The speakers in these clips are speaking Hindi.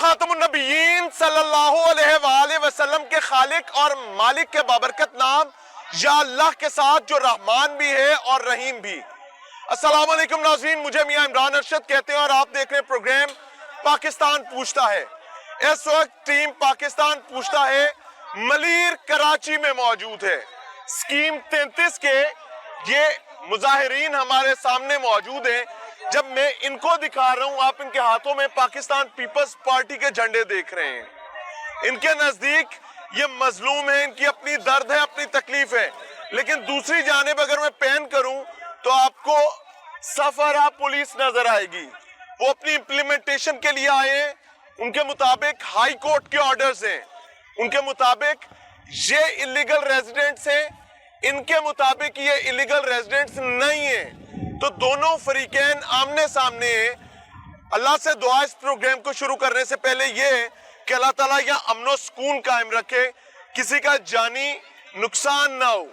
खातमुन नबिय्यीन सल्लल्लाहु अलैहि वसल्लम के खालिक और मालिक के बाबरकत नाम या अल्लाह के साथ जो रहमान भी है और रहीम भी। अस्सलाम वालेकुम नाज़रीन, मुझे मियां इमरान अरशद कहते हैं और आप देख रहे हैं प्रोग्राम पाकिस्तान पूछता है। इस वक्त टीम पाकिस्तान पूछता है मलीर कराची में मौजूद है। स्कीम 33 के ये मुजाहिरीन हमारे सामने मौजूद हैं। जब मैं इनको दिखा रहा हूं, आप इनके हाथों में पाकिस्तान पीपल्स पार्टी के झंडे देख रहे हैं। इनके नजदीक ये मजलूम है, इनकी अपनी दर्द है, अपनी तकलीफ है। लेकिन दूसरी जानिब अगर मैं पैन करूं तो आपको सफरा पुलिस नजर आएगी। वो अपनी इंप्लीमेंटेशन के लिए आए हैं। उनके मुताबिक हाई कोर्ट के ऑर्डर्स हैं, उनके मुताबिक ये इलीगल रेजिडेंट्स हैं, इनके मुताबिक ये इलीगल रेजिडेंट्स नहीं है। तो दोनों फरीकैन आमने सामने हैं। अल्लाह से दुआ इस प्रोग्राम को शुरू करने से पहले ये है कि अल्लाह ताला यहाँ अमनो सुकून कायम रखे, किसी का जानी नुकसान ना हो।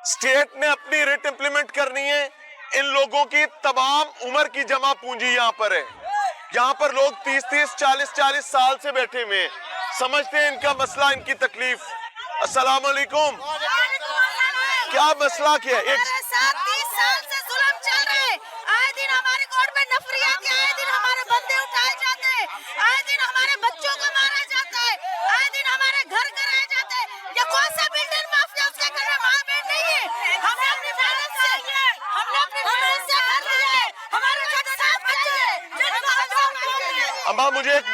स्टेट ने अपनी रिट इंप्लीमेंट करनी है। इन लोगों की तमाम उम्र की जमा पूंजी यहाँ पर है। यहाँ पर लोग 30-30, 40-40 साल से बैठे हुए हैं, समझते हैं इनका मसला, इनकी तकलीफ। अस्सलाम वालेकुम, क्या मसला क्या है? 30 साल से जुल्म चल रहे हैं। आए दिन हमारे कोर्ट में नफरिया के, आए दिन हमारे बंदे उठाए जाते हैं, आए दिन हमारे बच्चों को मारा जाता है, आए दिन हमारे घर कराए जाते हैं। ये कौन सा बिल्डर माफिया, उसके घर में माँ बहन नहीं है। हमने अपनी मेहनत से घर लिए हैं। हमारे घर साफ बच्चे हैं। अम्मा मुझे एक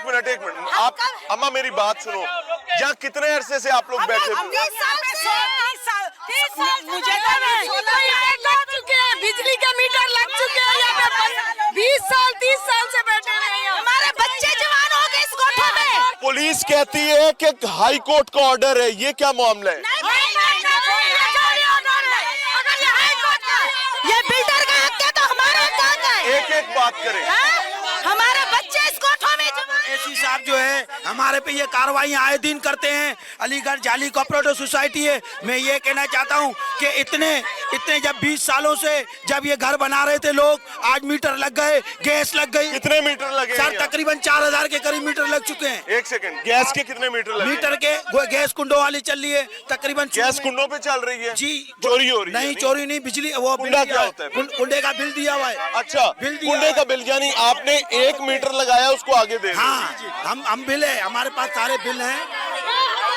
मिनट आप अम्मा मेरी बात सुनो। यहाँ कितने अरसे से आप लोग बैठे थे? 30 साल मुझे लग चुके हैं, बिजली के मीटर लग चुके हैं यहाँ पे। 30 साल से बैठे हैं। हमारे बच्चे जवान हो गए इस कोठे में। पुलिस कहती है कि हाई कोर्ट का ऑर्डर है, ये क्या मामला है? ये बिल्डर का हक है तो हमारा हक है। एक बात करें। हमारे बच्चे इस कोठों में एसी साहब जो है हमारे पे ये कार्रवाई आए दिन करते हैं। अलीगढ़ जाली कोऑपरेटिव सोसाइटी है। मैं ये कहना चाहता हूँ कि इतने जब 20 सालों से जब ये घर बना रहे थे लोग, आज मीटर लग गए, गैस लग गई। कितने मीटर लगे सर? तकरीबन 4000 के करीब मीटर लग चुके हैं। एक सेकंड, गैस के कितने मीटर लगे? मीटर के गैस कुंडों वाली चल रही है तकरीबन। गैस कुंडों पे चल रही है जी। चोरी हो रही है? नहीं चोरी नहीं, बिजली वो कुंडा क्या होता है? कुंडे का बिल दिया हुआ है। अच्छा, बिल दिया कुंडे का बिल, यानी आपने 1 मीटर लगाया उसको आगे दे। हाँ, हम बिल है, हमारे पास सारे बिल हैं।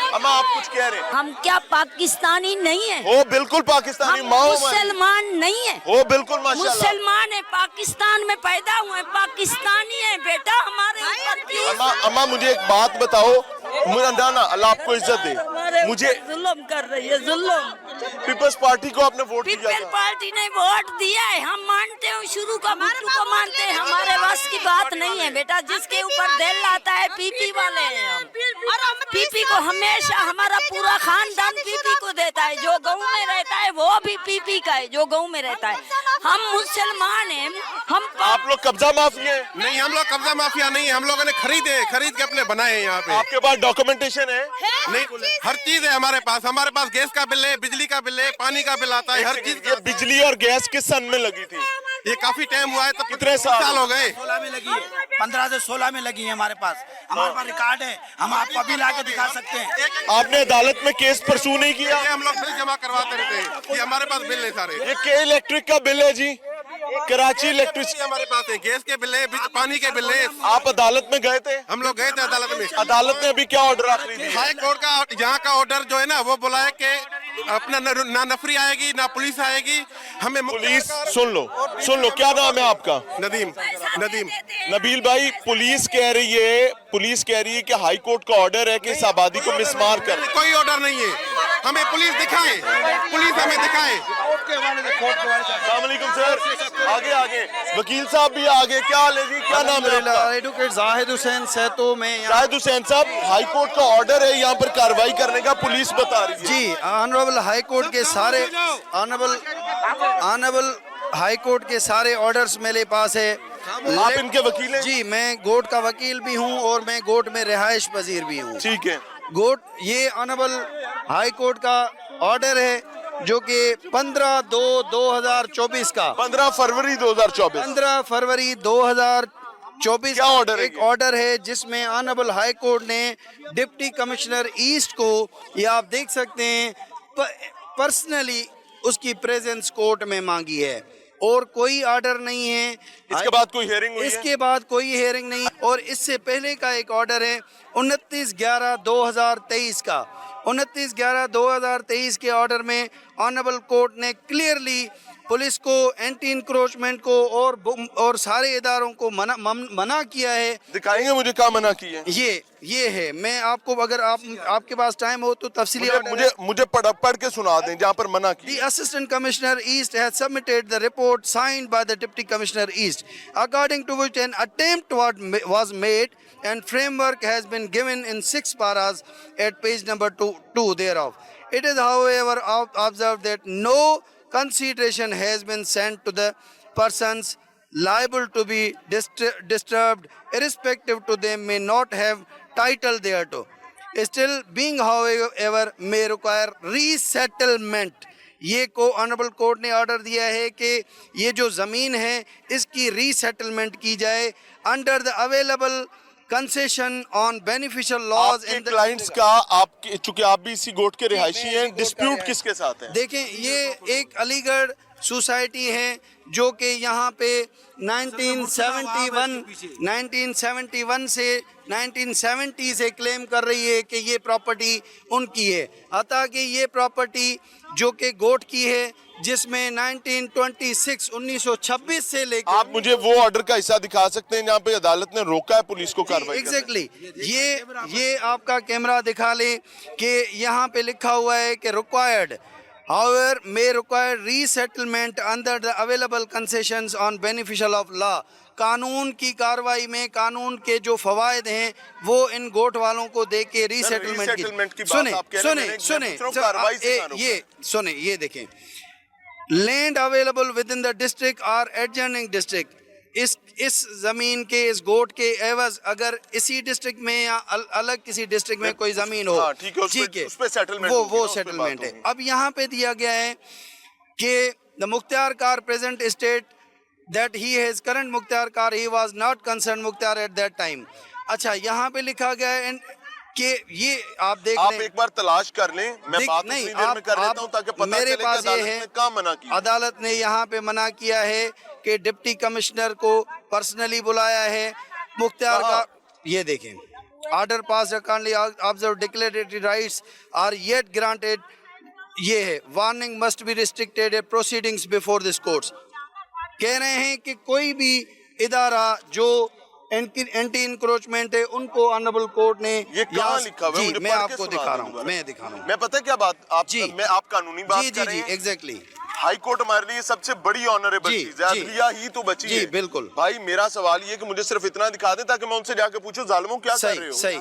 अम्मा आप कुछ कह रहे हैं? हम क्या पाकिस्तानी नहीं है? हो बिल्कुल पाकिस्तानी, हम माओ मुसलमान नहीं है। हो बिल्कुल माशाल्लाह। मुसलमान है, पाकिस्तान में पैदा हुए, पाकिस्तानी है बेटा। हमारे ऊपर क्यों? अम्मा मुझे एक बात बताओ, मुरादाना अल्लाह आपको इज्जत दे। मुझे जुल्म कर रही है, जुल्म। पीपल्स पार्टी को आपने वोट दिया पीपल था? पार्टी ने वोट दिया है, हम मानते हैं, शुरू का भुट्टू को मानते हैं। हमारे बस की बात नहीं है बेटा। जिसके ऊपर दिल आता है, पीपी वाले हैं हम। पीपी को हमेशा हमारा पूरा खानदान पीपी को देता है। जो गाँव में रहता है वो भी पीपी का है, जो गाँव में रहता है। हम मुसलमान हैं। हम आप लोग कब्जा माफिया हैं? नहीं, हम लोग कब्जा माफिया नहीं है। हम लोगों ने खरीद के अपने बनाए हैं यहाँ पे। आपके पास डॉक्यूमेंटेशन है? नहीं, हर चीज है हमारे पास। हमारे पास गैस का बिल है, बिजली का बिल है, पानी का बिल आता है, हर चीज। ये बिजली और गैस किस सन में लगी थी? ये काफी टाइम हुआ है, तो कितने साल हो गए? 16 में लगी है, 15 से 16 में लगी है हमारे पास रिकॉर्ड है। हम आपको अभी ला के दिखा सकते हैं। आपने अदालत में केस परसू नहीं किया? ये हम लोग बिल जमा करवाते रहते हैं। ये हमारे पास बिल है सारे। ये के इलेक्ट्रिक का बिल है जी, कराची इलेक्ट्रिसिटी हमारे पास है, गैस के बिल है, पानी के बिल है। आप अदालत में गए थे? हम लोग गए थे अदालत में। अदालत ने अभी क्या ऑर्डर आखिरी दिया? हाई कोर्ट का यहाँ का ऑर्डर जो है ना, वो बोला है कि अपना ना नफरी आएगी ना पुलिस आएगी। हमें पुलिस सुन लो, क्या नाम है आपका? नदीम नबील भाई, पुलिस कह रही है कि हाई कोर्ट का ऑर्डर है कि इस आबादी को मिसमार कर। कोई ऑर्डर नहीं है। हमें पुलिस दिखाए, पुलिस हमें दिखाए। अस्सलाम वालेकुम सर, आगे वकील साहब भी आगे। क्या हाल है जी, क्या नाम है आपका? एडवोकेट जाहिद हुसैन सेतो में। जाहिद हुसैन साहब, हाई कोर्ट का ऑर्डर है यहाँ पर कार्रवाई करने का, पुलिस बता रही है। जी, ऑनरेबल हाई कोर्ट के सारे ऑनरेबल हाई कोर्ट के सारे ऑर्डर्स मेरे पास है। आप इनके वकील हैं? जी, मैं गोट का वकील भी हूँ और मैं गोट में रिहाइश पजीर भी हूँ। ठीक है। गोट ये ऑनरेबल हाई कोर्ट का ऑर्डर है जो कि 15/2/2024 का 15 फरवरी 2024 15 फरवरी 2024 24 क्या ऑर्डर है एक ये? ऑर्डर है जिसमें ऑनरेबल हाई कोर्ट ने डिप्टी कमिश्नर ईस्ट को, ये आप देख सकते हैं, पर्सनली उसकी प्रेजेंस कोर्ट में मांगी है और कोई ऑर्डर नहीं है। इसके बाद कोई हियरिंग हुई है? इसके बाद कोई हियरिंग नहीं। और इससे पहले का एक ऑर्डर है 29/11/2023 का। 29/11/2023 के ऑर्डर में ऑनरेबल कोर्ट ने क्लियरली पुलिस को, एंटी इंक्रोचमेंट को और सारे इदारों को मना किया है। दिखाएंगे मुझे क्या मना की है? ये है, मैं आपको, अगर आपके पास टाइम हो तो तफसीली मुझे पढ़ के सुना दें जहाँ पर मना की। The Assistant Commissioner East has submitted the report signed by the Deputy Commissioner East, according to which an attempt was made and framework has been given in 6 paras at page number 2 thereof. It is, however, observed that no consideration has been sent to the persons liable to be disturbed, irrespective to them may not have title thereto. Still being, however, may require resettlement. ये को ऑनरेबल कोर्ट ने ऑर्डर दिया है कि ये जो ज़मीन है इसकी रीसेटलमेंट की जाए under the available concession on beneficial laws in the clients का। आपके, चूंकि आप भी इसी गोट के रिहायशी हैं, डिस्प्यूट किसके साथ है? देखें, ये एक अलीगढ़ सोसाइटी है जो कि यहाँ पे 1971 से 1970 से क्लेम कर रही है कि ये प्रॉपर्टी उनकी है। हालांकि ये प्रॉपर्टी जो कि गोट की है, जिसमें 1926 से लेकर, आप मुझे वो ऑर्डर का हिस्सा दिखा सकते हैं जहाँ पे अदालत ने रोका है पुलिस को कार्रवाई? एग्जैक्टली, ये आपका कैमरा दिखा ले कि यहाँ पे लिखा हुआ है कि required, however may require resettlement under the available concessions on beneficial of law. कानून की कार्रवाई में कानून के जो फवायद हैं वो इन गोट वालों को दे के रीसेटलमेंट की सुने ये देखें, land available with in the district और एडजॉइनिंग डिस्ट्रिक्ट, इस जमीन के, इस गोट के एवज अगर इसी डिस्ट्रिक्ट में या अलग किसी डिस्ट्रिक्ट में कोई जमीन हो, ठीक है, वो सेटलमेंट है। अब यहाँ पे दिया गया है कि द मुख्तियार कार present state that he has current मुख्तियार कार, ही वाज नॉट कंसर्न मुख्तियार एट दैट टाइम। अच्छा, यहाँ पे लिखा गया है कि ये आप देख आप एक बार तलाश कर लें, मैं बात नहीं में कर लेता हूं ताकि पता मेरे चले पास कि ये है, कहाँ मना किया। अदालत ने यहाँ पे मना किया है कि डिप्टी कमिश्नर को पर्सनली बुलाया है मुख्तियार का। ये देखें, order pass currently observed declaratory rights are yet granted। ये है, warning must be restricted proceedings before this courts. कह रहे हैं कि कोई भी इदारा जो एंटी इंक्रोचमेंट है उनको ऑनरेबल कोर्ट ने, ये कहाँ लिखा हुआ है? मुझे मैं आपको दिखा रहा हूँ, मैं पता क्या बात आप कानूनी बात कर रहे हैं। एग्जैक्टली, हाई कोर्ट हमारे लिए सबसे बड़ी ऑनरेबल चीज है, अदलिया ही तो बची है। बिल्कुल भाई, मेरा सवाल ये कि मुझे सिर्फ इतना दिखा दे ताकि मैं उनसे जाके पूछूं जालिमों क्या कर रहे हो। सही,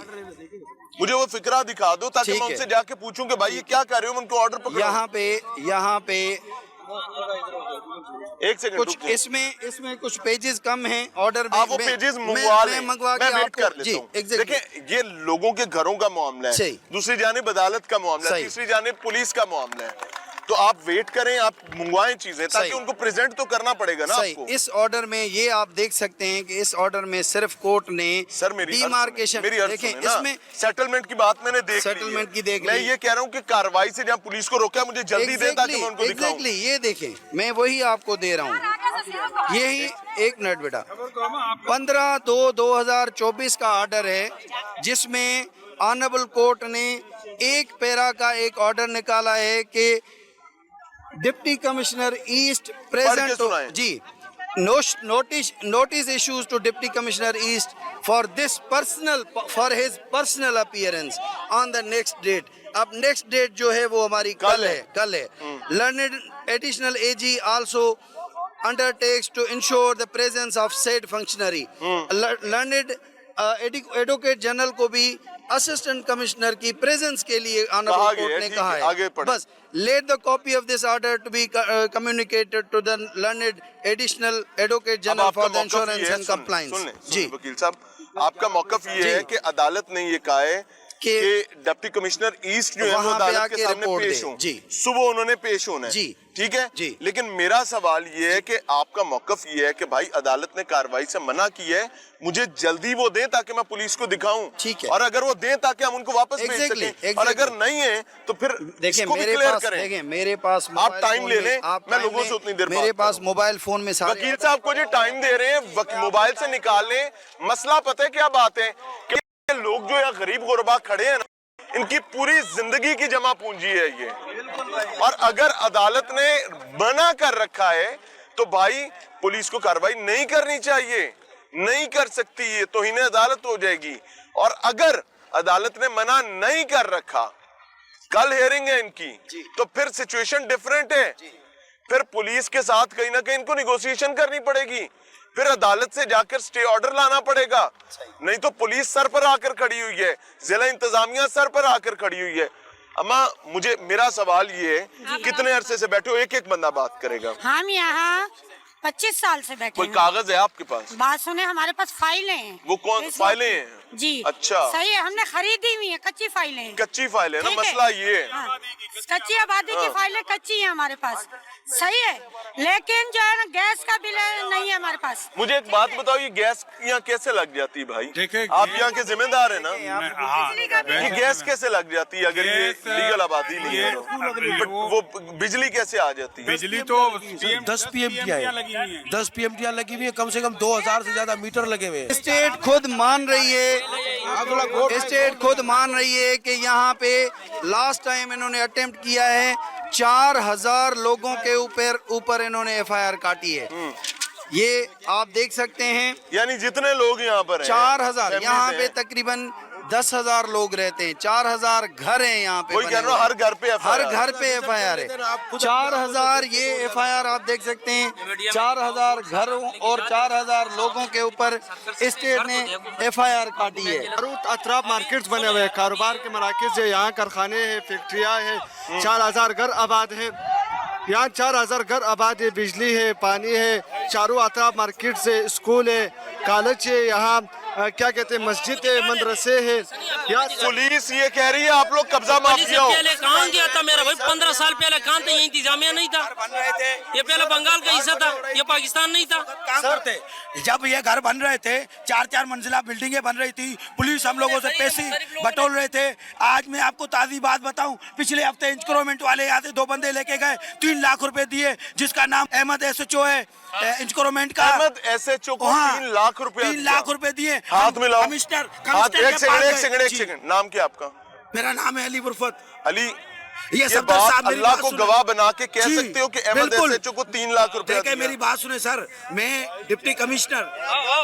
मुझे वो फिक्रा दिखा दो ताकि मैं उनसे जाके पूछूं कि भाई ये क्या कर रहे हो, उनको ऑर्डर पकड़ो। यहाँ पे एक सेकंड, कुछ इसमें कुछ पेजेस कम हैं ऑर्डर में। आप वो पेजेस मंगवा लें, मंगवा के वेट कर लेता हूं। देखिए, ये लोगों के घरों का मामला है, दूसरी जानिब अदालत का मामला है, तीसरी जानिब पुलिस का मामला है। तो आप वेट करें, आप मंगवाएं चीजें ताकि उनको प्रेजेंट तो करना पड़ेगा ना आपको। इस ऑर्डर में ये आप देख सकते हैं कि इस ऑर्डर में सिर्फ कोर्ट ने डिमार्केशन, देखें इसमें सेटलमेंट की बात मैंने देख मैं ये कह रहा हूँ कि कार्रवाई से जहाँ पुलिस को रोका, मुझे जल्दी दे ताकि मैं उनको दिखाऊं। ये देखें, मैं वही आपको दे रहा हूँ, यही एक मिनट बेटा, 15/2/2024 का ऑर्डर है जिसमें ऑनरेबल कोर्ट ने एक पैरा का एक ऑर्डर निकाला है कि डिप्टी कमिश्नर ईस्ट प्रेजेंट जी notice issues to Deputy Commissioner East for his personal appearance on the next date. अब next date जो है वो हमारी कल है। Learned additional AG also undertakes to ensure the presence of said functionary. Learned advocate general को भी असिस्टेंट कमिश्नर की प्रेजेंस के लिए ऑनरेबल कोर्ट ने कहा है। बस let the copy of this order to be communicated to the learned additional advocate general for the insurance and compliance. जी वकील साहब, आपका मौकफ ये है कि अदालत ने ये कहा है कि डिप्टी कमिश्नर ईस्ट जो है वो वहाँ पे अदालत आके के सामने रिपोर्ट पेश दें। हों। जी। सुबह उन्होंने पेश होना है। जी। ठीक है जी। लेकिन मेरा सवाल ये है कि आपका मौकफ ये है कि भाई अदालत ने कार्रवाई से मना की है, मुझे जल्दी वो दें ताकि मैं पुलिस को दिखाऊं। ठीक है। और अगर वो दें ताकि हम उनको वापस भेज Exactly, सकें, और अगर नहीं है तो फिर देखिए इसको भी मेरे क्लियर पास, करें। देखिए मेरे पास आप मोबाइल टाइम फोन ले में- लें, आप मैं टाइम लोगों से लें। उतनी देर मेरे बात पास करूं। मोबाइल फोन में सारे वकील साहब को जो टाइम दे रहे हैं मोबाइल से निकाल लें। मसला पता है क्या बात है कि लोग जो है गरीब गुरबा खड़े हैं ना, इनकी पूरी जिंदगी की जमा पूंजी है ये, और अगर अदालत ने मना कर रखा है तो भाई पुलिस को कार्रवाई नहीं करनी चाहिए, नहीं कर सकती, ये तौहीन अदालत हो जाएगी। और अगर अदालत ने मना नहीं कर रखा, कल हियरिंग है इनकी, तो फिर सिचुएशन डिफरेंट है। फिर पुलिस के साथ कहीं ना कहीं इनको निगोशिएशन करनी पड़ेगी, फिर अदालत से जाकर स्टे ऑर्डर लाना पड़ेगा। नहीं तो पुलिस सर पर आकर खड़ी हुई है, जिला इंतजामिया सर पर आकर खड़ी हुई है। अम्मा मुझे मेरा सवाल ये है, कितने अरसे से बैठे हो? एक एक बंदा बात करेगा। हम यहाँ 25 साल से बैठे कोई हैं। कागज है आपके पास? बात सुने, हमारे पास फाइलें हैं। वो कौन इस फाइलें वक्त- हैं? जी अच्छा। सही है, हमने खरीदी हुई है, कच्ची फाइलें हैं। कच्ची फाइल है ना, ठीक है। मसला ये है। हाँ, कच्ची आबादी की हाँ। फाइलें कच्ची हैं हमारे पास, सही है, लेकिन जो है ना गैस का बिल नहीं है हमारे पास। मुझे एक बात बताओ, ये गैस यहाँ कैसे लग जाती है भाई? देखिए, आप यहाँ के जिम्मेदार है ना, हाँ, ये गैस कैसे लग जाती है अगर ये गैस, लीगल आबादी नहीं है तो? बट वो बिजली कैसे आ जाती है? बिजली तो 10 PMTI 10 PMTI लगी हुई है, कम से कम 2000 से ज्यादा मीटर लगे हुए हैं। स्टेट खुद मान रही है, स्टेट खुद मान रही है कि यहाँ पे लास्ट टाइम इन्होंने अटेम्प्ट किया है, 4000 लोगों के ऊपर इन्होंने FIR काटी है। ये आप देख सकते हैं, यानी जितने लोग यहाँ पर हैं, 4000, families यहाँ पे हैं, तकरीबन 10,000 लोग रहते हैं, 4000 घर हैं यहाँ पे वही बने कह रहा हूँ, हुए। हर घर पे FIR हर घर पे FIR है। 4000 ये FIR आप देख सकते हैं, 4000 घरों और 4000 लोगों के ऊपर स्टेट ने FIR काटी है। अतराफ मार्केट्स बने हुए हैं, कारोबार के मराकज है, यहाँ कारखाने हैं, फैक्ट्रियाँ हैं, 4000 घर आबाद हैं। यहाँ 4000 घर आबाद है, बिजली है, पानी है, चारों अतराफ मार्केट्स है, स्कूल है, कॉलेज है, यहाँ क्या कहते हैं मस्जिद है, मदरसे है। यहाँ पुलिस ये कह रही है आप लोग कब्जा माफिया हो। पहले कहाँ गया था मेरा भाई? 15 साल पहले कहाँ था? ये इंतजामिया नहीं था, ये पहले बंगाल का हिस्सा था, ये पाकिस्तान नहीं था। काम करते जब ये घर बन रहे थे, 4-4 मंजिला बिल्डिंगें बन रही थी, पुलिस हम लोगों से पैसे बटोर रहे थे। आज मैं आपको ताज़ी बात बताऊं, पिछले हफ्ते इंक्रोमेंट वाले यहाँ से 2 बंदे लेके गए, 3 लाख रुपए दिए, जिसका नाम अहमद SHO है इंक्रोमेंट का। अहमद SHO को 3 लाख रुपए 3 लाख रुपए दिए। हाथ मिलाओ। कमिश्नर हाथ, के एक पास सेकंड गए। एक सेकंड, नाम क्या आपका? मेरा नाम है अली बुरफत। अली, ये ये सफदर बात साहब मेरी अल्लाह बात को सुने। गवाह बना के कह जी, सकते हो कि अहमद बिल्कुल। SHO को 3 लाख रुपए देखिए दिया? मेरी बात सुने सर, मैं डिप्टी कमिश्नर।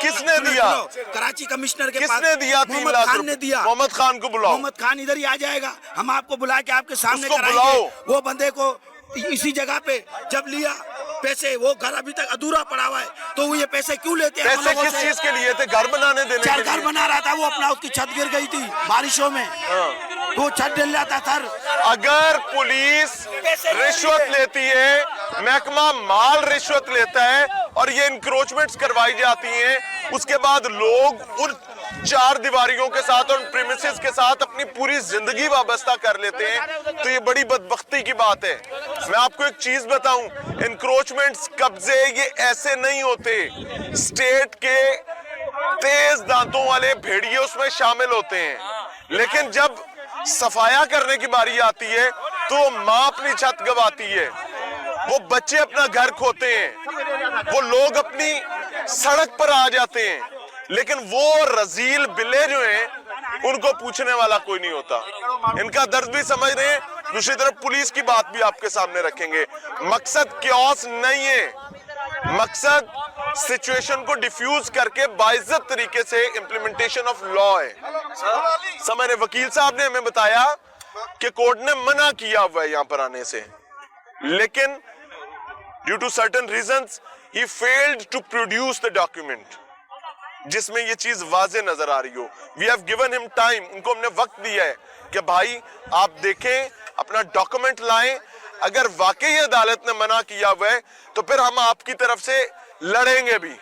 किसने दिया? कराची कमिश्नर के पास किसने दिया 3 मोहम्मद लाख खान रुपए? ने दिया। मोहम्मद खान को बुलाओ। मोहम्मद खान इधर ही आ जाएगा, हम आपको बुला के आपके सामने उसको कराएंगे। बुलाओ। वो बंदे को इसी जगह पे जब लिया पैसे, वो घर अभी तक अधूरा पड़ा हुआ है, तो वो ये पैसे क्यों लेते हैं? हम पैसे लोगों किस से? चीज के लिए थे? घर बनाने देने चार के घर लिए? बना रहा था वो अपना, उसकी छत गिर गई थी बारिशों में, वो छत डल रहा था सर। अगर पुलिस रिश्वत लेती है, महकमा माल रिश्वत लेता है और ये इंक्रोचमेंट्स करवाई जाती हैं, उसके बाद लोग उन 4 दीवारियों के साथ और प्रीमिसेस के साथ अपनी पूरी जिंदगी वाबस्ता कर लेते हैं, तो ये बड़ी बदबख्ती की बात है। मैं आपको एक चीज बताऊं, इंक्रोचमेंट्स, कब्जे ये ऐसे नहीं होते। स्टेट के तेज दांतों वाले भेड़िए उसमें शामिल होते हैं, लेकिन जब सफाया करने की बारी आती है तो माँ अपनी छत गवाती है, वो बच्चे अपना घर खोते हैं, वो लोग अपनी सड़क पर आ जाते हैं, लेकिन वो रजील बिल्ले जो हैं उनको पूछने वाला कोई नहीं होता। इनका दर्द भी समझ रहे हैं। दूसरी तरफ पुलिस की बात भी आपके सामने रखेंगे। मकसद क्योस नहीं है, मकसद सिचुएशन को डिफ्यूज करके बाइज्जत तरीके से इंप्लीमेंटेशन ऑफ लॉ है। समझ रहे? वकील साहब ने हमें बताया कि कोर्ट ने मना किया हुआ है यहां पर आने से, लेकिन due to certain reasons he failed to produce the document जिसमें ये चीज वाजे नजर आ रही हो। We have given him time, उनको हमने वक्त दिया है कि भाई आप देखें, अपना डॉक्यूमेंट लाएं। अगर वाकई अदालत ने मना किया हुआ है तो फिर हम आपकी तरफ से लड़ेंगे भी,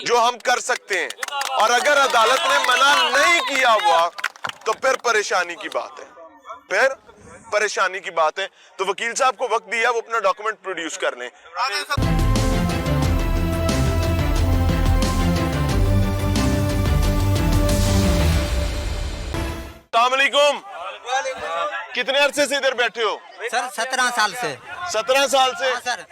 जो हम कर सकते हैं। और अगर अदालत ने मना नहीं किया हुआ तो फिर परेशानी की बात है, फिर परेशानी की बात है। तो वकील साहब को वक्त दिया, वो अपना डॉक्यूमेंट प्रोड्यूस कर लें। अस्सलामुअलैकुम। कितने अरसे से इधर बैठे हो? सर 17 साल से। 17 साल से? हाँ सर।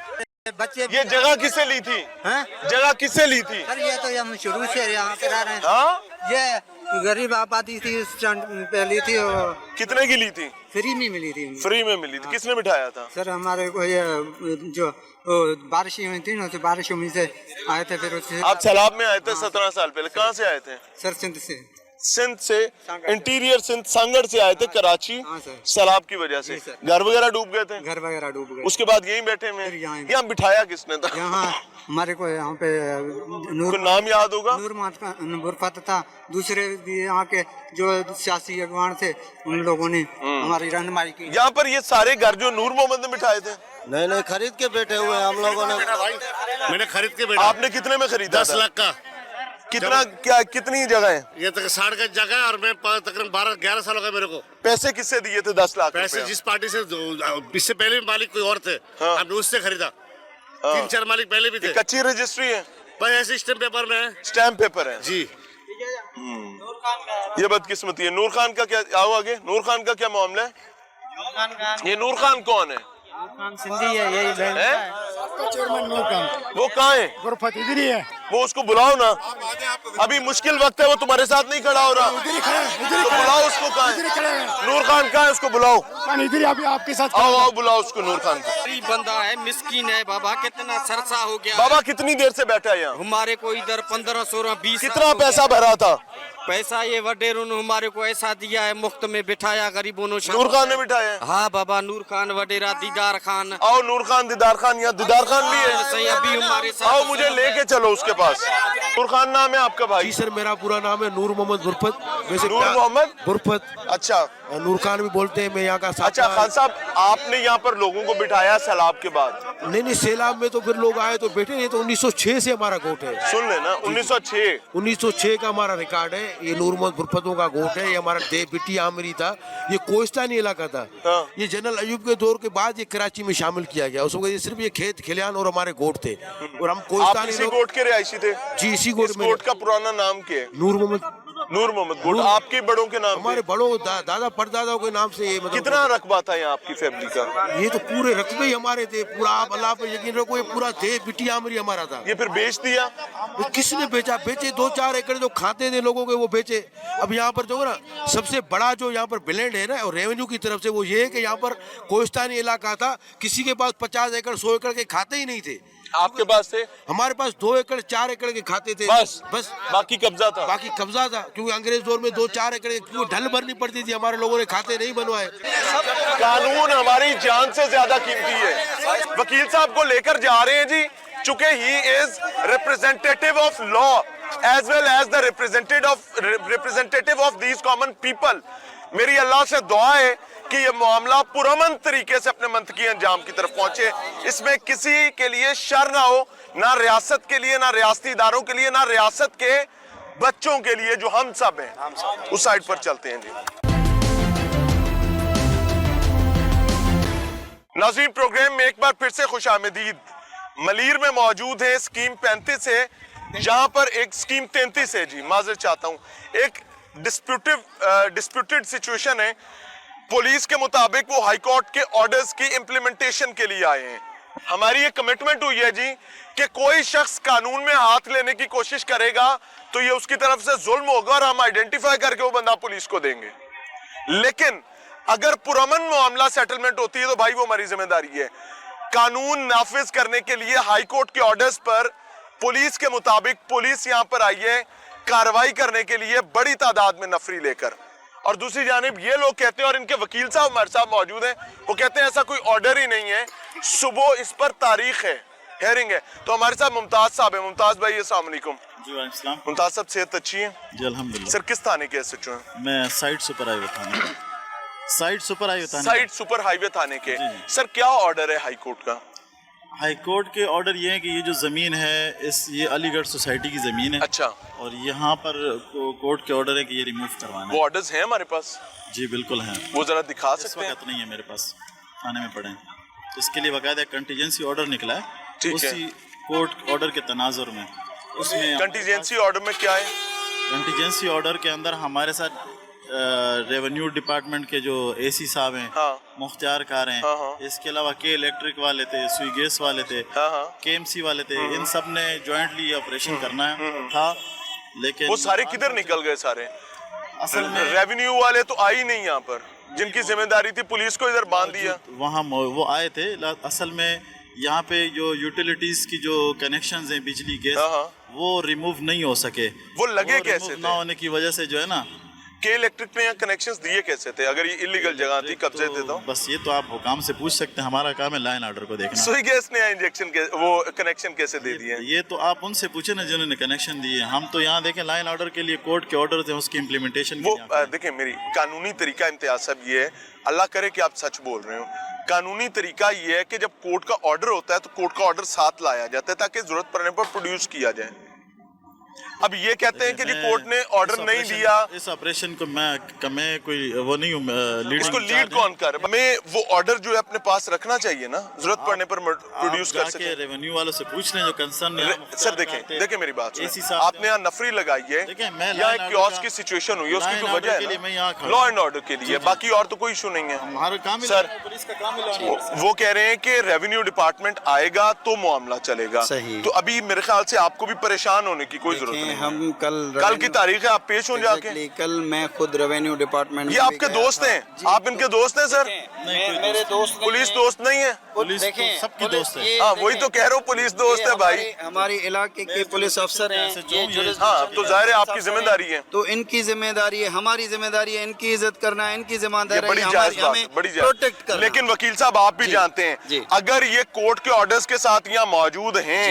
बच्चे ये जगह किससे ली थी? हैं? जगह किससे ली थी? सर ये तो हम शुरू से यहाँ पे रह रहे हैं। हाँ? ये गरीब आबादी थी, स्टैंड पे ली थी और कितने की ली थी? फ्री में मिली थी। फ्री में मिली थी। किसने बिठाया था? सर हमारे को ये जो बारिशें हुई थी ना, तो बारिशों में से आए थे, फिर उससे आप सैलाब में आए थे 17 साल पहले। कहाँ से आए थे? सर सिंध से। सिंध से? इंटीरियर सिंध, सांगड़ से आए थे कराची। हाँ सर। सैलाब की वजह से घर वगैरह डूब गए थे? घर वगैरह डूब गए। उसके बाद यहीं बैठे में? यहाँ बिठाया किसने था? यहाँ हमारे को यहाँ पे कोई नाम याद होगा? नूर बुरफत था, दूसरे भी यहाँ के जो सियासी अगवान थे, उन लोगों ने हमारी रहनुमाई की। यहाँ पर ये सारे घर जो नूर मोहम्मद ने बिठाए थे? नहीं नहीं, खरीद के बैठे हुए हैं हम लोगों ने। मैंने खरीद के बैठा। आपने कितने में खरीदा? 10 लाख का। कितना, क्या कितनी जगह है? ये तक 60 गज जगह है और मैं तकरीबन 12-11 साल हो गए मेरे को। पैसे किससे दिए थे 10 लाख? पैसे जिस पार्टी से, इससे पहले भी मालिक कोई और थे, हाँ। हमने उससे खरीदा। 3-4 मालिक पहले भी थे। कच्ची रजिस्ट्री है? भाई ऐसे स्टैम्प पेपर में है। स्टैम्प पेपर है जी। ये बदकिस्मती है। नूर खान का क्या, आओ आगे। नूर खान का क्या मामला है? ये नूर खान कौन है? सिंधी है, यही चेयरमैन नूर खान। वो कहाँ है? इधर ही है। वो उसको बुलाओ ना, अभी मुश्किल वक्त है, वो तुम्हारे साथ नहीं खड़ा हो रहा। तो बुलाओ उसको। कहाँ है नूर खान? कहाँ है? उसको बुलाओ। इधर अभी आपके साथ। आओ आओ, बुलाओ उसको, नूर खान को। गरीब बंदा है, मिस्कीन है बाबा, कितना सरसा हो गया। बाबा कितनी देर से बैठा है यहाँ? हमारे को इधर 15, 16, 20 कितना पैसा भरा था? पैसा ये वडेरों ने हमारे को ऐसा दिया है, मुफ्त में बिठाया गरीबों ने। नूर खान ने बिठाया? हाँ बाबा, नूर खान वडेरा, दीदार खान। आओ नूर खान, दीदार खान, यहाँ दीदार खान भी है। सही, अभी हमारे साथ। आओ मुझे लेके चलो उसके पास। नूर खान नाम है आपका भाई? जी सर, मेरा पूरा नाम है नूर मोहम्मद बुरफत। वैसे नूर मोहम्मद बुरफत। अच्छा, नूर खान भी बोलते हैं। मैं यहाँ का। अच्छा खान साहब, आपने यहाँ पर लोगों को बिठाया सैलाब के बाद? नहीं, सैलाब में तो फिर लोग आए तो बैठे। ये तो 1906 से हमारा गोट है। सुन लेना, 1906 का हमारा रिकॉर्ड है। ये नूर मोहम्मद बुरफतों का गोट है। ये हमारा बिटी आमरी था। ये कोहिस्तानी इलाका था। हाँ। ये जनरल अयूब के दौर के बाद ये कराची में शामिल किया गया। उस वक्त सिर्फ ये खेत खलियान और हमारे गोट थे, और हम कोहिस्तानी इसी गोट के रिहायशी थे? जी, इसी गोट में। गोट का पुराना नाम क्या है? नूर मोहम्मद गोट। आपके बड़ों के नाम? हमारे बड़ों दादा परदादाओं के नाम से ये मतलब। कितना रकबा था यहाँ आपकी फैमिली का? ये तो पूरे रकबे ही हमारे थे। पूरा, आप अल्लाह पे यकीन रखो, ये पूरा थे बिटी आमरी हमारा था। ये फिर बेच दिया? तो किसने बेचा? बेचे 2-4 एकड़ जो खाते थे लोगों के, वो बेचे। अब यहाँ पर जो ना सबसे बड़ा जो यहाँ पर ब्लेंड है ना, और रेवेन्यू की तरफ से, वो ये है कि यहाँ पर कोहिस्तानी इलाका था। किसी के पास 50 एकड़ 100 एकड़ के खाते ही नहीं थे। आपके पास थे? हमारे पास 2 एकड़ 4 एकड़ के खाते थे। बस बाकी कब्जा था? बाकी कब्जा था, क्योंकि अंग्रेज दौर में 2-4 एकड़ की ढल भरनी पड़ती थी। हमारे लोगों ने खाते नहीं बनवाए। कानून हमारी जान से ज्यादा कीमती है। वकील साहब को लेकर जा रहे हैं जी, चूंकि he is representative of law as well as the representative of these common people. मेरी अल्लाह से दुआ है कि ये मामला पुरअमन तरीके से अपने मंतकी अंजाम की तरफ पहुंचे। इसमें किसी के लिए शर ना हो, ना रियासत के लिए, ना रियासती इदारों के लिए, ना रियासत के बच्चों के लिए, जो हम सब हैं। उस साइड पर चलते हैं जी। नाज़रीन, प्रोग्राम में एक बार फिर से खुशामदीद। मलीर में मौजूद है स्कीम 35 है, जहां पर एक स्कीम 33 है जी, माजर चाहता हूं। एक डिस्प्यूटेड सिचुएशन है। पुलिस के मुताबिक वो हाई कोर्ट के ऑर्डर्स की इंप्लीमेंटेशन के लिए आए हैं। हमारी ये कमिटमेंट हुई है जी कि कोई शख्स कानून में हाथ लेने की कोशिश करेगा तो ये उसकी तरफ से जुल्म होगा, और हम आइडेंटिफाई करके वो बंदा पुलिस को देंगे। लेकिन अगर पुरअमन मामला सेटलमेंट होती है तो भाई वो हमारी जिम्मेदारी है। कानून नाफिज करने के लिए हाई कोर्ट के ऑर्डर्स पर पुलिस के मुताबिक पुलिस यहाँ पर आई है कार्रवाई करने के लिए बड़ी तादाद में नफरी लेकर। और दूसरी जानिब ये लोग कहते हैं, और इनके वकील साहब हमारे साथ मौजूद हैं, वो कहते हैं ऐसा कोई ऑर्डर ही नहीं है, सुबह इस पर तारीख है, हेयरिंग है। तो हमारे साथ मुमताज साहब है। मुमताज भाई अस्सलाम वालेकुम। मुमताज साहब सेहत अच्छी है जी? अल्हम्दुलिल्लाह। सर किस थाने के एसएचओ हैं? मैं साइड सुपर हाईवे थाने साइड सुपर हाईवे थाने के। सर क्या ऑर्डर है हाई कोर्ट का? हाई कोर्ट के ऑर्डर ये है कि ये जो ज़मीन है ये अलीगढ़ सोसाइटी की ज़मीन है। अच्छा। और यहाँ पर कोर्ट के ऑर्डर है कि ये रिमूव करवाना। वो ऑर्डर्स हैं हमारे पास? जी बिल्कुल हैं। वो ज़रा दिखा इस सकते हैं? वक्त नहीं है मेरे पास, थाने में पड़े हैं। इसके लिए बाकायदा कंटीजेंसी ऑर्डर निकला है, उसी कोर्ट ऑर्डर के तनाजुर में। उसमें कंटीजेंसी ऑर्डर में क्या है? कंटीजेंसी ऑर्डर के अंदर हमारे साथ रेवेन्यू डिपार्टमेंट के जो एसी साहब हैं, मुख्तियार कार हैं, इसके अलावा के इलेक्ट्रिक वाले थे, सुई गैस वाले थे, केएमसी वाले थे, इन सब ने जॉइंटली ऑपरेशन करना था। लेकिन वो सारे किधर निकल गए? सारे असल में रेवेन्यू वाले तो आए ही नहीं यहाँ पर, जिनकी जिम्मेदारी थी, पुलिस को इधर बांध दिया। वहाँ वो आए थे। असल में यहाँ पे जो यूटिलिटीज की जो कनेक्शंस हैं, बिजली गैस, वो रिमूव नहीं हो सके। वो लगे कैसे थे? ना होने की वजह से जो है ना, के इलेक्ट्रिक ने यहाँ कनेक्शंस दिए कैसे थे अगर ये इलीगल जगह थी, कब्जे थे तो? बस ये तो आप हुकाम से पूछ सकते हैं, हमारा काम है लाइन ऑर्डर को देखना। सुई गैस ने इंजेक्शन के वो कनेक्शन कैसे दे दिए? ये तो आप उनसे पूछे ना जिन्होंने कनेक्शन दिए। हम तो यहाँ देखें लाइन ऑर्डर के लिए कोर्ट के ऑर्डर थे, उसकी इम्प्लीमेंटेशन। वो देखें, मेरी कानूनी तरीका इम्तियाज साहब ये है, अल्लाह करे कि आप सच बोल रहे हो, कानूनी तरीका ये है कि जब कोर्ट का ऑर्डर होता है तो कोर्ट का ऑर्डर साथ लाया जाता है ताकि जरूरत पड़ने पर प्रोड्यूस किया जाए। अब ये कहते हैं कि जी कोर्ट ने ऑर्डर नहीं दिया। इस ऑपरेशन को मैं कोई वो नहीं हूँ, इसको लीड कौन कर? हमें वो ऑर्डर जो है अपने पास रखना चाहिए ना, जरूरत पड़ने पर प्रोड्यूस कर सके। रेवेन्यू वालों से पूछ लें जो कंसर्न है। सर देखें मेरी बात, आपने यहाँ नफरी लगाई है, यहाँ एक क्योस की सिचुएशन हुई है, उसकी तो वजह है लॉ एंड ऑर्डर के लिए, बाकी और तो कोई इशू नहीं है। हमारा काम सर वो कह रहे हैं कि रेवेन्यू डिपार्टमेंट आएगा तो मामला चलेगा। तो अभी मेरे ख्याल से आपको भी परेशान होने की कोई जरूरत नहीं। हम कल की तारीख है, आप पेश हो जाके। कल मैं खुद रेवेन्यू डिपार्टमेंट। ये आपके दोस्त हैं? आप इनके दोस्त हैं सर? मेरे दोस्त। पुलिस दोस्त नहीं है? पुलिस तो सबकी दोस्त है। हाँ वही तो कह रहा हूँ, पुलिस दोस्त है भाई। हमारे इलाके के पुलिस अफसर हैं। हाँ तो जाहिर है आपकी जिम्मेदारी है। तो इनकी जिम्मेदारी है, हमारी जिम्मेदारी है इनकी इज्जत करना है, इनकी जिम्मेदारी बड़ी जायज बात है, बड़ी प्रोटेक्ट करना। लेकिन वकील साहब आप भी जानते हैं, अगर ये कोर्ट के ऑर्डर्स के साथ यहाँ मौजूद हैं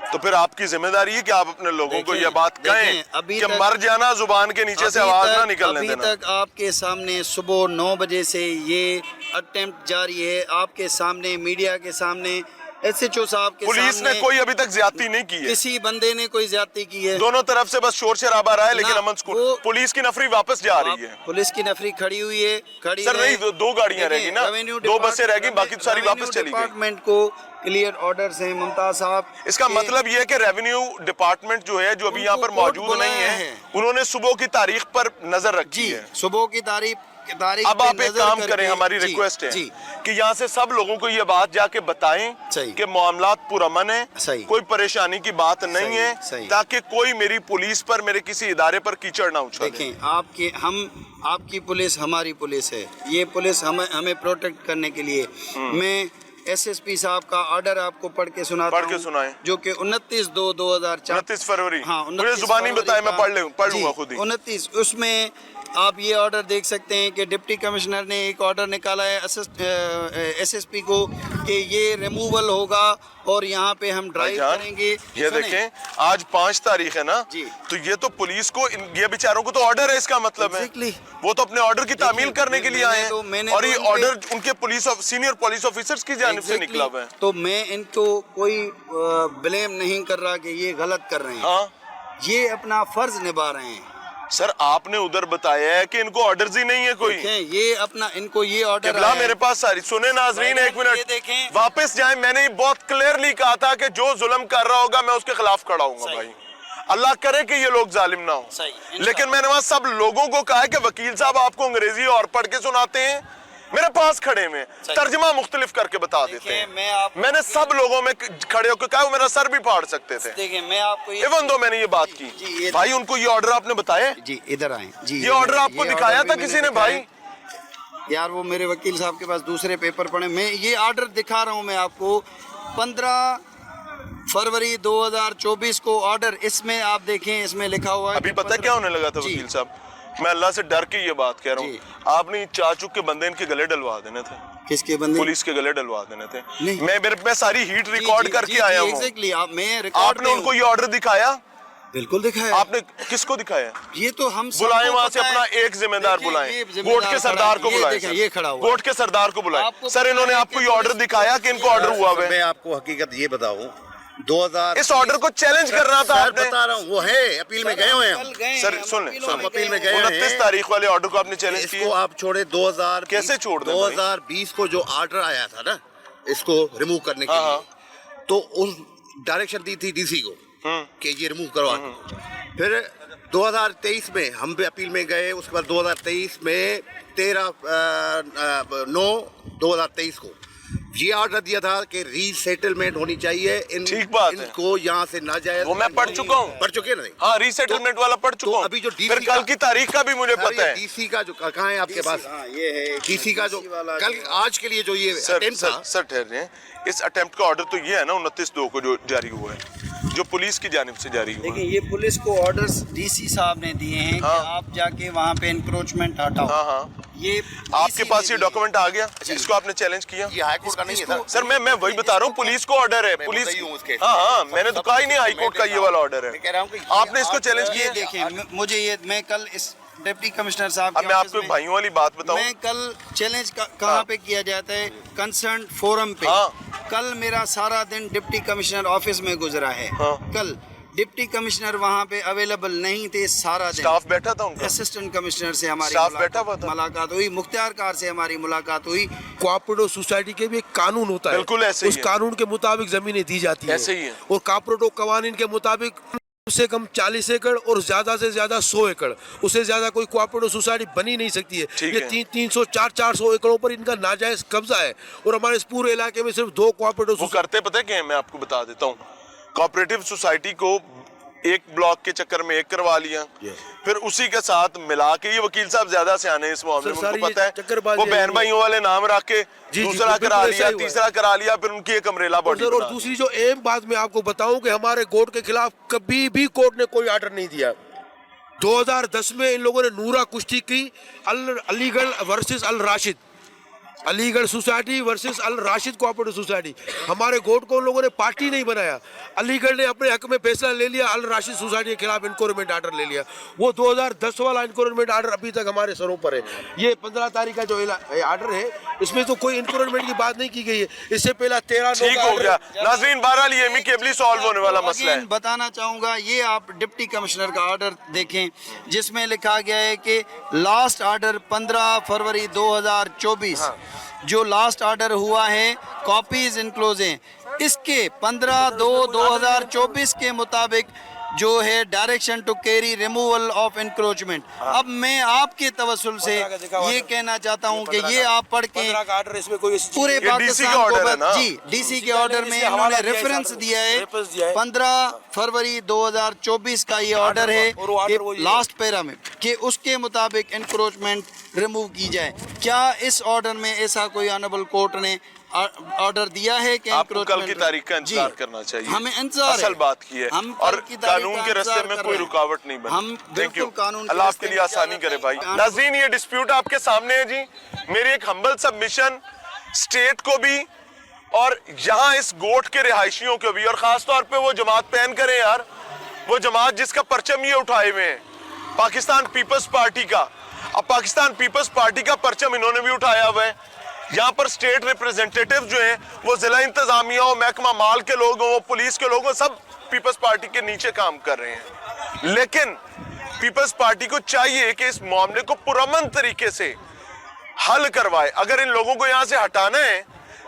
तो फिर आपकी जिम्मेदारी है कि आप अपने लोगों को ये बात कहें कि मर जाना, जुबान के नीचे से आवाज ना निकलने देना। अभी तक आपके सामने सुबह 9 बजे से ये अटेम्प्ट जारी है, आपके सामने, मीडिया के सामने, SHO साहब के पुलिस ने कोई अभी तक ज्यादती नहीं की है, किसी बंदे ने कोई ज्यादती की है। दोनों तरफ से बस शोर शराबा रहा है, लेकिन अमन स्कूल पुलिस की नफरी वापस जा रही है। पुलिस की नफरी खड़ी हुई है, खड़ी सर नहीं, दो गाड़ियां रहेगी ना, 2 बसें रहेगी, बाकी तो सारी वापस चली गई। डिपार्टमेंट को क्लियर ऑर्डर्स हैं मुमताज साहब। इसका मतलब ये है कि रेवेन्यू डिपार्टमेंट जो है, जो अभी यहाँ पर मौजूद नहीं है, उन्होंने सुबह की तारीख पर नजर रखी है। सुबह की तारीख अब आप एक काम करें, हमारी रिक्वेस्ट है कि यहाँ से सब लोगों को ये बात जाके बताएं कि मामला पुरअमन है, कोई परेशानी की बात नहीं है, ताकि कोई मेरी पुलिस पर, मेरे किसी इदारे पर कीचड़ ना उछाले। देखें, आपकी पुलिस हमारी पुलिस है, ये पुलिस हमें प्रोटेक्ट करने के लिए। मैं SSP साहब का ऑर्डर आपको पढ़ के सुनाएं, जो कि 29/2/2004 29 फरवरी। हाँ, मुझे जुबानी बताए, मैं पढ़ लूंगा खुद ही। 29 उसमें आप ये ऑर्डर देख सकते हैं कि डिप्टी कमिश्नर ने एक ऑर्डर निकाला है SSP को कि ये रिमूवल होगा और यहाँ पे हम ड्राइव करेंगे। ये देखें, आज 5 तारीख है ना, तो ये तो पुलिस को, ये बेचारों को तो ऑर्डर है, इसका मतलब है वो तो अपने ऑर्डर की तामील करने के लिए आए हैं, और ये ऑर्डर उनके सीनियर पुलिस ऑफिसर्स की जानिब से निकला हुआ है। तो मैं इनको कोई ब्लेम नहीं कर रहा कि ये गलत कर रहे हैं, ये अपना फर्ज निभा रहे हैं। सर आपने उधर बताया है कि इनको ऑर्डर्स ही नहीं है कोई, ये अपना इनको ये ऑर्डर मेरे पास सारी सुने नाजरीन, एक मिनट वापस जाएं। मैंने बहुत क्लियरली कहा था कि जो जुल्म कर रहा होगा मैं उसके खिलाफ खड़ा हूंगा भाई, अल्लाह करे कि ये लोग जालिम ना हो। लेकिन मैंने वहां सब लोगों को कहा कि वकील साहब आपको अंग्रेजी और पढ़ के सुनाते हैं, मेरे पास खड़े में तर्जमा मुख्तलिफ करके बता देते हैं। मैंने सब लोगों में खड़े होकर कहा, वो मेरा सर भी फाड़ सकते थे। देखिए, मैं आपको इवन दो मैंने ये बात की भाई, उनको ये ऑर्डर आपने बताया? जी इधर आए जी, ये ऑर्डर आपको दिखाया था किसी ने भाई? यार वो मेरे वकील साहब के पास दूसरे पेपर पड़े, मैं ये ऑर्डर दिखा रहा हूँ मैं आपको, 15 फरवरी 2024 को ऑर्डर, इसमें आप देखें, इसमें लिखा हुआ है। अभी पता क्या होने लगा था वकील साहब, मैं अल्लाह से डर के ये बात कह रहा हूँ, आपने चाचुक के बंदे इनके गले डलवा देने थे। किसके बंदे? पुलिस के गले डलवा देने थे। मैं सारी हीट रिकॉर्ड करके आया हूँ। आपने उनको ये ऑर्डर दिखाया? बिल्कुल दिखाया। आपने किसको दिखाया? ये तो हम बुलाए वहां से अपना एक जिम्मेदार बुलाए, गोट के सरदार को बुलाए। ये खड़ा हुआ, गोट के सरदार को बुलाए। सर इन्होंने आपको ये ऑर्डर दिखाया कि इनको ऑर्डर हुआ है? मैं आपको हकीकत ये बताऊं, 2000 इस ऑर्डर को चैलेंज कर रहा था आपने? बता रहा हूँ, वो है अपील में गए हुए हैं सर। सुन अपील में गए 29 तारीख वाले ऑर्डर को आपने चैलेंज किया। इसको आप छोड़े 2000 कैसे छोड़ दें? 2020 को जो ऑर्डर आया था ना इसको रिमूव करने के लिए, तो उस डायरेक्शन दी थी डीसी को कि ये रिमूव करवा दो। फिर 2023 में हम भी अपील में गए, उसके बाद 2023 में 13/9/2023 को ये ऑर्डर दिया था कि रीसेटलमेंट होनी चाहिए। ठीक बात है। इनको यहाँ से ना जाए, वो मैं पढ़ चुका हूँ। पढ़ चुके ना? हाँ, रीसेटलमेंट वाला पढ़ चुका हूँ। अभी जो फिर कल की तारीख का भी मुझे पता है। डीसी का जो कहाँ है आपके पास? ये है डीसी का जो कल आज के लिए जो ये सर ठहरे, इस अटेम्प्ट का ऑर्डर तो ये है ना 29/2 को जो जारी हुआ है, जो पुलिस की जानिब से जारी हुआ। देखिए, ये पुलिस को ऑर्डर्स डीसी साहब ने दिए हैं कि आप जाके वहाँ पे इंक्रोचमेंट हटाओ। हाँ। ये आपके पास ये डॉक्यूमेंट आ गया, इसको आपने चैलेंज किया? ये हाई कोर्ट का नहीं है सर। मैं वही बता रहा हूँ, पुलिस को ऑर्डर है। पुलिस, हाँ, मैंने तो कहा ही नहीं हाई कोर्ट का ये वाला ऑर्डर है। आपने इसको चैलेंज किया? देखिए, मुझे ये, मैं कल इस डिप्टी कमिश्नर साहब, अब मैं आपको एक भाइयों वाली बात बताऊं, मैं कल चैलेंज कहाँ पे किया जाता है? कंसर्न फोरम पे। कल मेरा सारा दिन डिप्टी कमिश्नर ऑफिस में गुजरा है। कल डिप्टी कमिश्नर वहाँ पे अवेलेबल नहीं थे सारा दिन। स्टाफ बैठा था उनका। असिस्टेंट कमिश्नर से हमारी स्टाफ बैठा हुआ था। मुलाकात हुई, मुख्तियार कार से हमारी मुलाकात हुई। कोऑपरेटिव सोसाइटी के भी एक कानून होता है, बिल्कुल ऐसे उस कानून के मुताबिक जमीनें दी जाती है। ऐसे ही है। और कोऑपरेटिव कवानीन के मुताबिक कम से कम 40 एकड़ और ज्यादा से ज्यादा 100 एकड़, उससे ज्यादा कोई कोऑपरेटिव सोसाइटी बनी नहीं सकती है। ये 300-400 एकड़ों पर इनका नाजायज कब्जा है। और हमारे इस पूरे इलाके में सिर्फ 2 कोऑपरेटिव करते पता है क्या? मैं आपको बता देता हूँ। कोऑपरेटिव सोसाइटी को एक ब्लॉक के चक्कर में एक करवा लिया, फिर उसी के साथ मिला के, ये वकील साहब ज्यादा से आने इस मामले में, उनको पता है, वो बहन भाइयों वाले नाम रख के दूसरा करा लिया, तीसरा करा लिया, फिर उनकी एक अमरेला बॉडी। और दूसरी जो अहम बात मैं आपको बताऊं कि हमारे कोर्ट के खिलाफ कभी भी कोर्ट ने कोई ऑर्डर नहीं दिया। 2010 में इन लोगों ने नूरा कुश्ती की, अलीगढ़ वर्सेस अल राशिद, अलीगढ़ सोसाइटी वर्सेस अल राशिद कोऑपरेटिव सोसाइटी। हमारे कोर्ट को उन लोगों ने पार्टी नहीं बनाया। अलीगढ़ ने अपने हक में फैसला ले लिया, अल राशिद सोसाइटी के खिलाफ इंक्रोचमेंट ऑर्डर ले लिया। वो 2010 वाला इंक्रोचमेंट ऑर्डर अभी तक हमारे सरों पर है। ये 15 तारीख का जो ऑर्डर है, इसमें तो कोई इंक्रोचमेंट की बात नहीं की गई है। इससे पहला 13 ठीक हो गया। नाज़रीन, बहरहाल ये एमिकेबली सॉल्व होने वाला मसला है। बताना चाहूँगा, ये आप डिप्टी कमिश्नर का ऑर्डर देखें जिसमें लिखा गया है कि लास्ट ऑर्डर 15 फरवरी 2024 जो लास्ट ऑर्डर हुआ है, कॉपीज इनक्लोजें, इसके 15/2/2024 के मुताबिक जो है direction to carry removal of encroachment. अब मैं आपके तवस्सुल से ये कहना चाहता हूँ कि ये आप पढ़ के पूरे पाकिस्तान को, जी डीसी के ऑर्डर में इन्होंने रेफरेंस दिया है, 15 फरवरी 2024 का ये ऑर्डर है कि लास्ट पैरा में कि उसके मुताबिक इंक्रोचमेंट रिमूव की जाए। क्या इस ऑर्डर में ऐसा कोई ऑनरेबल कोर्ट ने ऑर्डर दिया है कि आपको कल की तारीख का इंतजार करना चाहिए? हमें इंतजार असल बात की है, हम और कानून के रास्ते में कोई रुकावट नहीं बनी। हम बिल्कुल कानून, अल्लाह आपके लिए आसानी करे भाई। नाज़रीन, ये डिस्प्यूट आपके सामने है जी। मेरी एक हम्बल सबमिशन स्टेट को भी और यहाँ इस गोट के रिहायशियों को भी, और खास तौर पे वो जमात पहन करें यार, वो जमात जिसका परचम ये उठाए हुए हैं, पाकिस्तान पीपल्स पार्टी का। अब पाकिस्तान पीपल्स पार्टी का परचम इन्होंने भी उठाया हुआ है। यहाँ पर स्टेट रिप्रेजेंटेटिव जो हैं, वो जिला इंतजामिया हो, महकमा माल के लोग हो, वो पुलिस के लोग हो, सब पीपल्स पार्टी के नीचे काम कर रहे हैं। लेकिन पीपल्स पार्टी को चाहिए कि इस मामले को पुरअमन तरीके से हल करवाए। अगर इन लोगों को यहाँ से हटाना है,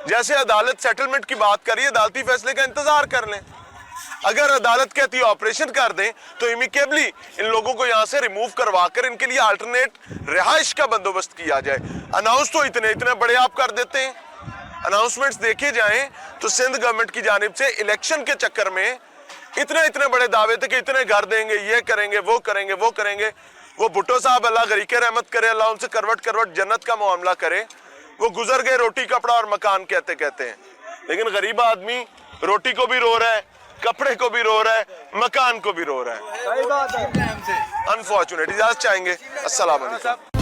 जैसे अदालत सेटलमेंट की बात करिए, अदालती फैसले का इंतजार कर लें। अगर अदालत कहती है ऑपरेशन कर दें, तो इमिकेबली इन लोगों को यहाँ से रिमूव करवा कर इनके लिए अल्टरनेट रिहाइश का बंदोबस्त किया जाए। अनाउंस तो इतने बड़े आप कर देते हैं। अनाउंसमेंट्स देखे जाएं तो सिंध गवर्नमेंट की जानिब से इलेक्शन के चक्कर में इतने बड़े दावे थे कि इतने घर देंगे, ये करेंगे, वो करेंगे, वो करेंगे। वो भुट्टो साहब, अल्लाह गरीके रहमत करे, अल्लाह उनसे करवट जन्नत का मामला करे, वो गुजर गए रोटी कपड़ा और मकान कहते हैं। लेकिन गरीब आदमी रोटी को भी रो रहा है, कपड़े को भी रो रहा है, मकान को भी रो रहा है। अनफॉर्चुनेट। इजाजत चाहेंगे। अस्सलाम वालेकुम।